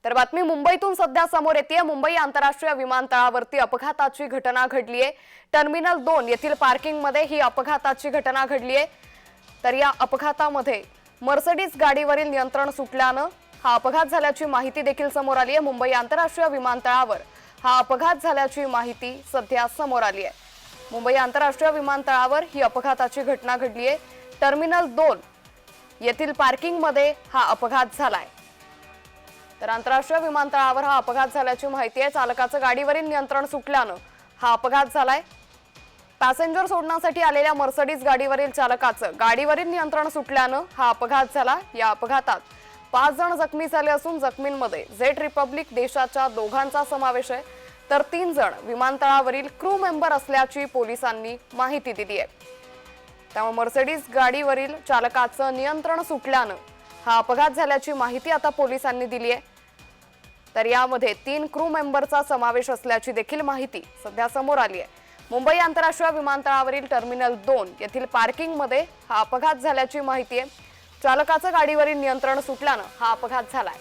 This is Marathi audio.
तर बातमी मुंबईतून सध्या समोर येते। मुंबई आंतरराष्ट्रीय विमानतळावरती अपघाताची घटना घडली आहे। टर्मिनल 2 येथील पार्किंग मध्ये ही अपघाताची घटना घडली आहे। तर या अपघातामध्ये मर्सिडीज गाडीवरील नियंत्रण सुटल्याने हा अपघात झाल्याची माहिती देखील समोर आली आहे। मुंबई आंतरराष्ट्रीय विमानतळावर हा अपघात झाल्याची माहिती सध्या समोर आली आहे। मुंबई आंतरराष्ट्रीय विमानतळावर ही अपघाताची घटना घडली आहे। टर्मिनल 2 येथील पार्किंग मध्ये हा अपघात झालाय। तर आंतरराष्ट्रीय विमानतळावर हा अपघात झाल्याची माहिती आहे। चालकाचं गाडीवरील नियंत्रण सुटल्याने हा अपघात झालाय। पॅसेंजर सोडण्यासाठी आलेल्या मर्सिडीज गाडीवरील चालकाचं गाडीवरील नियंत्रण सुटल्याने हा अपघात झाला। या अपघातात 5 जण जखमी झाले असून जखमींमध्ये झेड रिपब्लिक देशाच्या दोघांचा समावेश आहे। तर 3 जण विमानतळावरील क्रू मेंबर असल्याची पोलिसांनी माहिती दिली आहे। त्यामुळे मर्सिडीज गाडीवरील चालकाचं नियंत्रण सुटल्याने हा अपघात झाल्याची माहिती आता पोलिसांनी दिली आहे। तर यामध्ये 3 क्रू मेंबरचा समावेश असल्याची देखील माहिती सध्या समोर आली आहे। मुंबई आंतरराष्ट्रीय विमानतळावरील टर्मिनल 2 येथील पार्किंग मध्ये हा अपघात झाल्याची माहिती आहे। चालकाचं गाडीवरील नियंत्रण सुटल्याने हा अपघात झालाय।